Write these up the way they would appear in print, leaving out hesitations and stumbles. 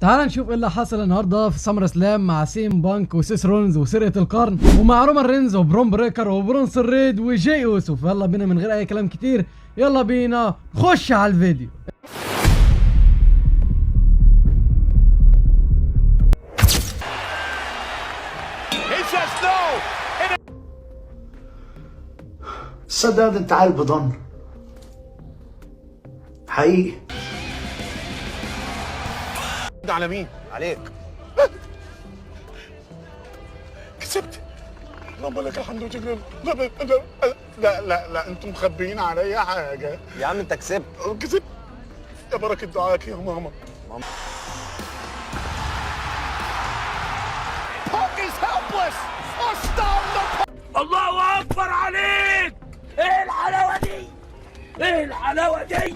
تعال نشوف ايه اللي حصل النهارده في سمر سلام مع سيم بانك وسيس رولنز وسرقه القرن ومع رومان رينز وبرون بريكر وبرونس ريد وجاي اوسو. يلا بينا من غير اي كلام كتير، يلا بينا خش على الفيديو. صدق انت عيل بضن حقيقي. على مين؟ عليك. كسبت. اللهم لك الحمد والشكر. لا انتم مخبيين عليا حاجه. يا عم انت كسبت. كسبت يا بركه دعاك يا ماما. الله اكبر عليك. ايه الحلاوه دي؟ ايه الحلاوه دي؟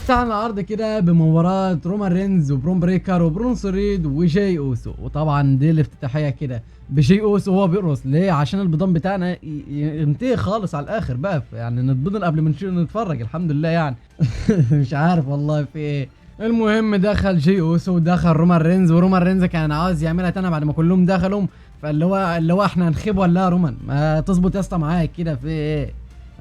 تعال النهارده كده بمباراة رومان رينز وبرون بريكر وبرونس ريد وجاي اوسو، وطبعا دي الافتتاحية كده بجاي اوسو وهو بيقرص. ليه؟ عشان البضان بتاعنا ينتهي خالص على الاخر بقى، يعني نتبضن قبل ما نتفرج. الحمد لله يعني. مش عارف والله في ايه. المهم دخل جاي اوسو ودخل رومان رينز، ورومان رينز كان عاوز يعملها تاني بعد ما كلهم دخلوا، فاللي هو احنا هنخيب ولا يا رومان؟ ما تظبط يا اسطى معاك كده في ايه؟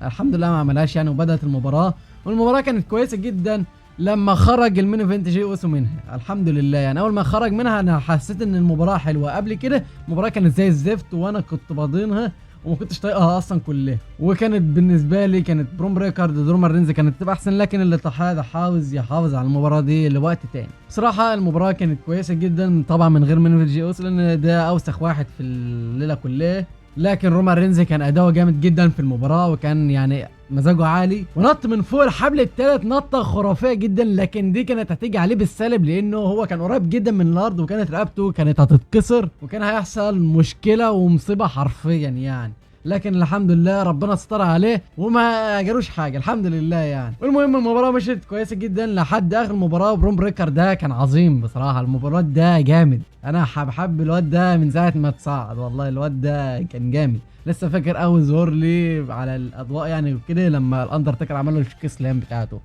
الحمد لله ما عملهاش يعني، وبدأت المباراة والمباراة كانت كويسة جدا لما خرج المين ايفنت جاي اوسو منها. الحمد لله يعني اول ما خرج منها انا حسيت ان المباراة حلوة. قبل كده المباراة كانت زي الزفت وانا كنت باضينها وما كنتش طايقها اصلا كلها، وكانت بالنسبة لي كانت برون بريكر ضد رومان رينز كانت تبقى احسن، لكن الاتحاد حاول يحافظ على المباراة دي لوقت تاني. بصراحة المباراة كانت كويسة جدا طبعا من غير مين ايفنت جاي اوسو لان ده اوسخ واحد في الليلة كلها، لكن رومان رينز كان اداؤه جامد جدا في المباراه وكان يعني مزاجه عالي ونط من فوق الحبل الثالث نطه خرافيه جدا، لكن دي كانت هتيجي عليه بالسالب لانه هو كان قريب جدا من الارض وكانت رقبته كانت هتتكسر وكان هيحصل مشكله ومصيبه حرفيا يعني، لكن الحمد لله ربنا ستر عليه وما جالوش حاجه الحمد لله يعني. والمهم المباراه مشيت كويسه جدا لحد اخر المباراه. برون بريكر ده كان عظيم بصراحه، المباراه ده جامد. انا حب الواد ده من ساعه ما اتصعد، والله الواد ده كان جامد. لسه فاكر اول ظهور لي على الاضواء يعني وكده لما الاندرتيكر عمل له الكيس لام بتاعته،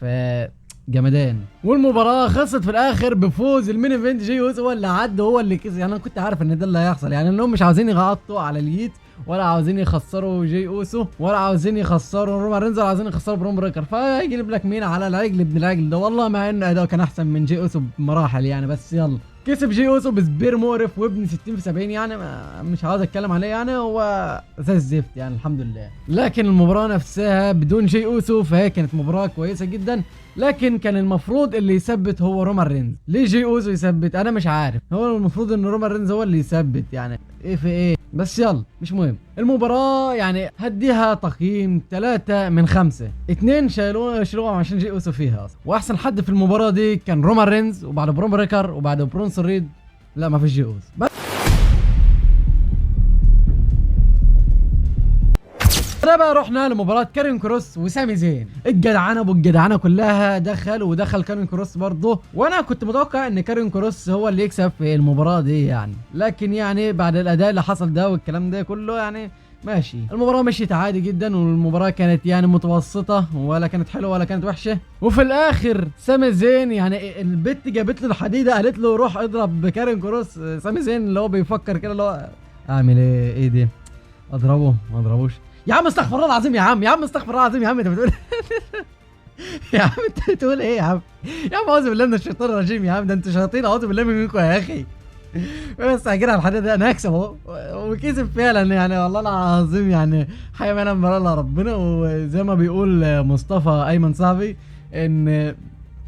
ف جمدان. والمباراه خلصت في الاخر بفوز المين ايفنت جاي اوسو، هو اللي عدى هو اللي كسب. يعني انا كنت عارف ان ده اللي هيحصل، يعني انهم مش عاوزين يغطوا على الييت ولا عاوزين يخسروا جاي اوسو ولا عاوزين يخسروا رومان رينز ولا عاوزين يخسروا برون بريكر، فيجيب لك مين على العجل ابن العجل ده. والله مع انه اداؤه كان احسن من جاي اوسو بمراحل يعني، بس يلا كسب جاي اوسو بسبير مقرف وابن 60 في 70 يعني مش عاوز اتكلم عليه يعني، هو زي الزفت يعني الحمد لله. لكن المباراه نفسها بدون جاي اوسو فهي كانت مباراه كويسه جدا، لكن كان المفروض اللي يثبت هو رومان رينز. ليه جاي اوسو يثبت؟ انا مش عارف. هو المفروض ان رومان رينز هو اللي يثبت يعني، ايه في ايه، بس يلا مش مهم. المباراة يعني هديها تقييم 3 من 5. 2 شالوها عشان جاي اوسو فيها اصلا، واحسن حد في المباراة دي كان رومان رينز وبعد برون بريكر وبعد برونس ريد لا ما فيش جاي اوسو بس. ده بقى رحنا لمباراة كارين كروس وسامي زين. الجدعنة والجدعنة كلها ودخل كارين كروس برضه، وانا كنت متوقع ان كارين كروس هو اللي يكسب في المباراة دي يعني، لكن يعني بعد الاداء اللي حصل ده والكلام ده كله يعني ماشي. المباراة مشيت عادي جدا والمباراة كانت يعني متوسطة ولا كانت حلوة ولا كانت وحشة، وفي الاخر سامي زين يعني البت جابت له الحديدة قالت له روح اضرب كارين كروس. سامي زين اللي هو بيفكر كده اللي هو اعمل ايه دي، اضربه ما اضربوش يا عم، استغفر الله العظيم يا عم استغفر الله العظيم يا عم، انت بتقول يا عم انت بتقول ايه يا عم؟ يا عم اعوذ بالله من الشيطان الرجيم يا عم، ده انتوا شياطين اعوذ بالله منكم يا اخي. بس هجري على الحديد ده انا هكسب اهو، وكسب فعلا يعني والله العظيم يعني. حاجه ما ينام الله ربنا، وزي ما بيقول مصطفى ايمن صاحبي ان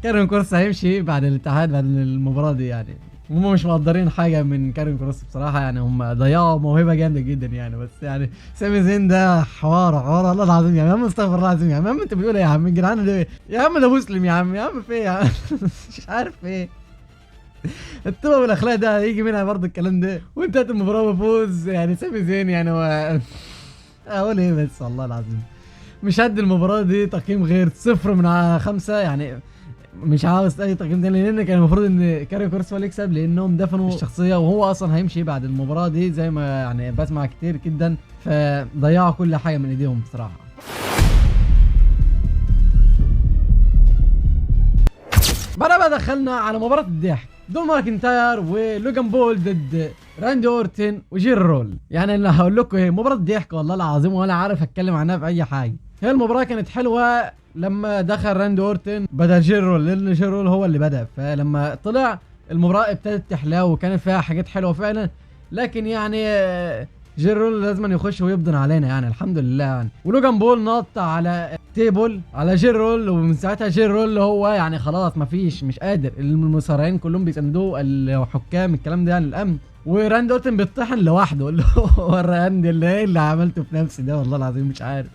كارين كروس هيمشي بعد الاتحاد بعد المباراه دي يعني. هم مش مقدرين حاجه من كارين كروس بصراحه يعني، هم ضيعوا موهبه جامده جدا يعني. بس يعني سامي زين ده حوار الله العظيم يا عم، استغفر الله العظيم يا عم. انت بتقول ايه يا عم؟ الجدعان ده يا عم ده مسلم يا عم في ايه يا عم؟ مش عارف ايه التوبه والاخلاق ده هيجي منها برضه الكلام ده. وانتهت المباراه بفوز يعني سامي زين يعني اقول ايه بس والله العظيم مش هدي المباراه دي تقييم غير 0 من 5 يعني، مش عاوز اي تقييم تاني لان كان المفروض ان كارين كروس هو اللي يكسب لانهم دفنوا الشخصيه، وهو اصلا هيمشي بعد المباراه دي زي ما يعني بسمع كتير جدا، فضيعوا كل حاجه من ايديهم بصراحه. بقى دخلنا على مباراة الضحك. دول ماكنتاير ولوجان بول ضد راندي اورتن وجيري رول. يعني اللي هقول لكم ايه، مباراة ضحك والله العظيم، ولا عارف اتكلم عنها في اي حاجة. هي المباراة كانت حلوة لما دخل راندي اورتن بدل جيري رول، لان جيري رول هو اللي بدأ، فلما طلع المباراة ابتدت تحلى وكانت فيها حاجات حلوة فعلا. لكن يعني جيري رول لازم يخش ويبدن علينا يعني، الحمد لله يعني. ولوجان بول نط على تيبل على جيري رول، ومن ساعتها جيري رول هو يعني خلاص مفيش، مش قادر. المصارعين كلهم بيساندوه، الحكام، الكلام ده يعني، الامن. وراندي اورتن بيطحن لوحده، اللي هو راندي اللي عملته في نفسي ده، والله العظيم مش عارف.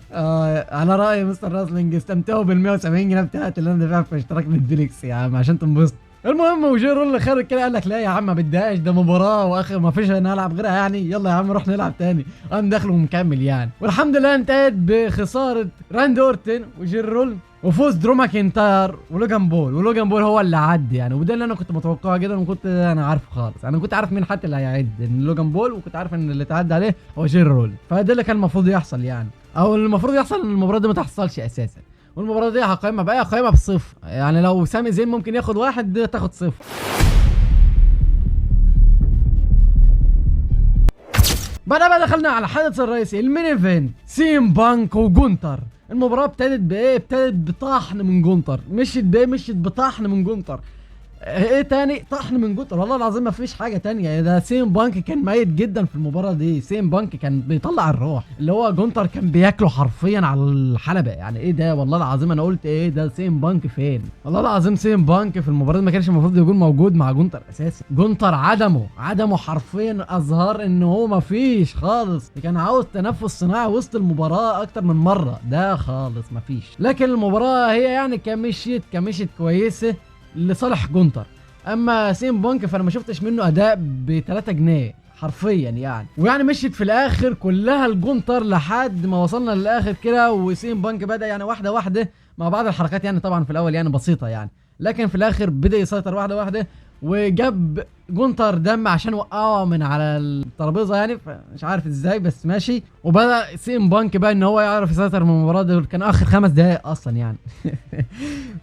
على راي مستر راسلينج، استمتعوا بال 170 جنيه بتاعت اللي انا دافعها في اشتراك نتفليكس يا عم عشان تنبسط. المهم وجيري رول خارج كده قال لك لا يا عم ما بدهاش، ده مباراه واخر ما فيش انا العب غيرها يعني، يلا يا عم نروح نلعب تاني. قام داخل ومكمل يعني. والحمد لله انتهت بخساره راندي اورتن وجيري رول وفوز درو ماكنتاير ولوجان بول. ولوجان بول هو اللي عدى يعني، وده اللي انا كنت متوقعه جدا، وكنت انا عارفه خالص. انا كنت عارف مين حتى اللي هيعد، ان لوجان بول، وكنت عارف ان اللي تعدى عليه هو جيري رول. فده اللي كان المفروض يحصل يعني، او المفروض يحصل ان المباراه دي ما تحصلش اساسا. والمباراه دي هقيمها بقى، هقيمها بالصفر يعني. لو سامي زين ممكن ياخد واحد، دي تاخد صفر. بعدها بقى دخلنا على الحدث الرئيسي، المين ايفنت، سيم بانك وجونتر. المباراه ابتدت بايه؟ ابتدت بطحن من جونتر. مشيت بايه؟ مشيت بطحن من جونتر. ايه تاني؟ طحن من جونتر، والله العظيم ما فيش حاجه تانية. ده سيم بانك كان ميت جدا في المباراه دي. سيم بانك كان بيطلع الروح، اللي هو جونتر كان بياكله حرفيا على الحلبه يعني. ايه ده؟ والله العظيم انا قلت ايه ده؟ سيم بانك فين؟ والله العظيم سيم بانك في المباراه دي ما كانش المفروض يكون موجود مع جونتر اساسا. جونتر عدمه حرفيا، اظهر ان هو ما فيش خالص. كان عاوز تنفس صناعي وسط المباراه اكتر من مره، ده خالص ما فيش. لكن المباراه هي يعني كمشيت كويسه لصالح جونتر. اما سيم بانك فانا ما شفتش منه اداء ب 3 جنيه حرفيا يعني. ويعني مشيت في الاخر كلها الجونتر لحد ما وصلنا للاخر كده. وسيم بانك بدا يعني واحده واحده مع بعض الحركات يعني، طبعا في الاول يعني بسيطه يعني، لكن في الاخر بدا يسيطر واحده واحده. وجاب جونتر دم عشان وقعه من على الترابيزه يعني، مش عارف ازاي بس ماشي. وبدا سيم بانك بقى ان هو يعرف يسيطر من المباراه دي. كان اخر 5 دقايق اصلا يعني.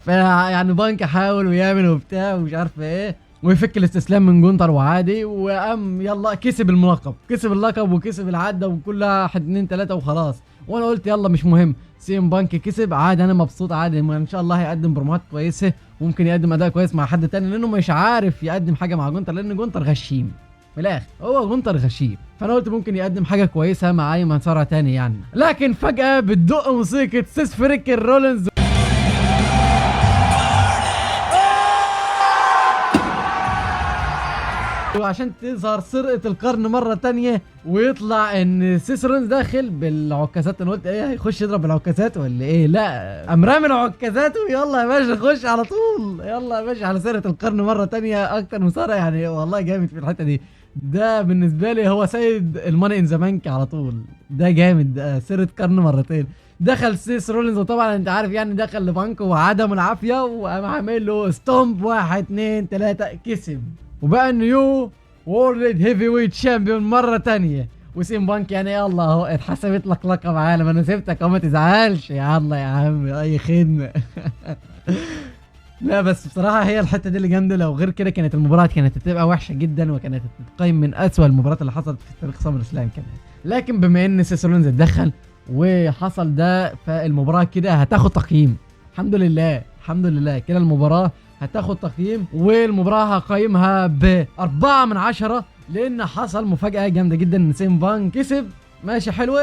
فيعني بانك حاول ويعمل وبتاع ومش عارف ايه، ويفك الاستسلام من جونتر وعادي. وقام يلا كسب الملقب، كسب اللقب وكسب العده وكلها 1 2 3 وخلاص. وانا قلت يلا مش مهم، سيم بانك كسب عادي، انا مبسوط عادي. ان شاء الله هيقدم برومات كويسه، وممكن يقدم اداء كويس مع حد تاني، لانه مش عارف يقدم حاجه مع جونتر، لان جونتر غشيم من الاخر، هو جونتر غشيم. فانا قلت ممكن يقدم حاجه كويسه مع اي مصارع تاني يعني. لكن فجاه بتدق موسيقى سيس فريكن رولينز وعشان تظهر سرقة القرن مرة تانية، ويطلع ان سيس رولينز داخل بالعكازات. انا قلت ايه، هيخش يضرب بالعكازات ولا ايه؟ لا، قام رامي العكازات ويلا يا باشا خش على طول، يلا يا باشا على سرقة القرن مرة تانية. اكتر مصارع يعني والله جامد في الحتة دي. ده بالنسبة لي هو سيد الماني ان ذا بانك على طول. ده جامد، ده سرقة قرن مرتين. دخل سيس رولينز، وطبعا انت عارف يعني دخل لبانك وعدم العافية، وقام عامل له ستومب 1 2 3 كسب، وبقى نيو وورلد هيفي ويت شامبيون مرة تانية. وسيم بانك يعني يلا اهو اتحسبت لك لقب عالم، انا سبتك اهو ما تزعلش يا الله يا عم، اي خدمة. لا بس بصراحة هي الحتة دي اللي جامدة. لو غير كده كانت المباراة كانت هتبقى وحشة جدا، وكانت هتتقيم من أسوأ المباريات اللي حصلت في تاريخ سمر سلام كمان. لكن بما ان سيس رولينز اتدخل وحصل ده، فالمباراة كده هتاخد تقييم. الحمد لله الحمد لله كده المباراة هتاخد تقييم. والمباراة هقيمها ب4 من 10، لان حصل مفاجأة جامدة جدا ان سيم بانك كسب ماشي حلوة،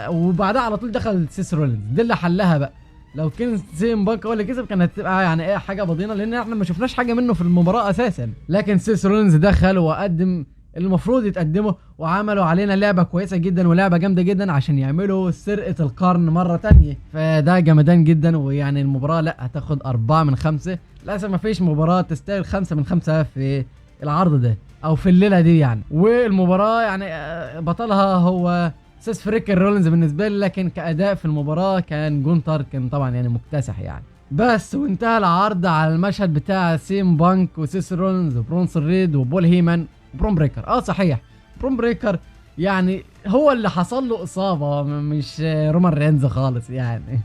وبعدها على طول دخل سيس رولينز. دي اللي حلها بقى. لو كان سيم بانك هو اللي كسب كانت هتبقى يعني ايه حاجة بضينة، لان احنا ما شفناش حاجة منه في المباراة اساسا. لكن سيس رولينز دخل وقدم المفروض يتقدمه، وعملوا علينا لعبة كويسة جدا ولعبة جامدة جدا عشان يعملوا سرقة القرن مرة تانية. فده جمدان جدا. ويعني المباراة لا هتاخد 4 من 5. للأسف ما فيش مباراة تستاهل 5 من 5 في العرض ده او في الليلة دي يعني. والمباراة يعني بطلها هو سيس فريكن رولينز بالنسبة لي، لكن كأداء في المباراة كان جونتر كان طبعا يعني مكتسح يعني. بس وانتهى العرض على المشهد بتاع سيم بانك وسيس رولينز وبرونسون ريد وبول هيمان وبرون بريكر. صحيح برون بريكر يعني هو اللي حصل له اصابه مش رومان رينز خالص يعني.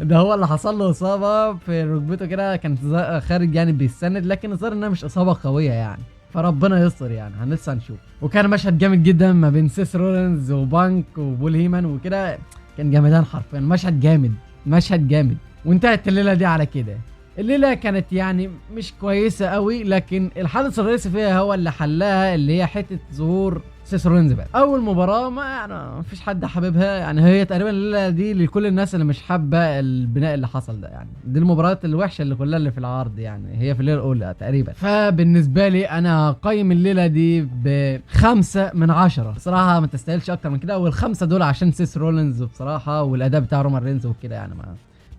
ده هو اللي حصل له اصابه في ركبته كده، كانت خارج يعني بيستند، لكن الظاهر انها مش اصابه قويه يعني، فربنا يستر يعني، هنلسه نشوف. وكان مشهد جامد جدا ما بين سيس رولينز وبانك وبول هيمان وكده، كان جامدان حرفيا، مشهد جامد مشهد جامد. وانتهت الليله دي على كده. الليله كانت يعني مش كويسه قوي، لكن الحدث الرئيسي فيها هو اللي حلها، اللي هي حته ظهور سيس رولينز بقى. اول مباراه ما يعني ما فيش حد حاببها يعني، هي تقريبا الليله دي لكل الناس اللي مش حابه البناء اللي حصل ده يعني، دي المباريات الوحشه اللي كلها اللي في العرض يعني، هي في الليله الاولى تقريبا. فبالنسبه لي انا قيم الليله دي ب5/10 بصراحه، ما تستاهلش اكتر من كده، والخمسه دول عشان سيس رولينز بصراحه والاداء بتاع رومان رينز وكده يعني،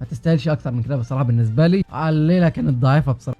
ما تستاهلش اكتر من كده بصراحه. بالنسبه لي الليله كانت ضعيفه بصراحه.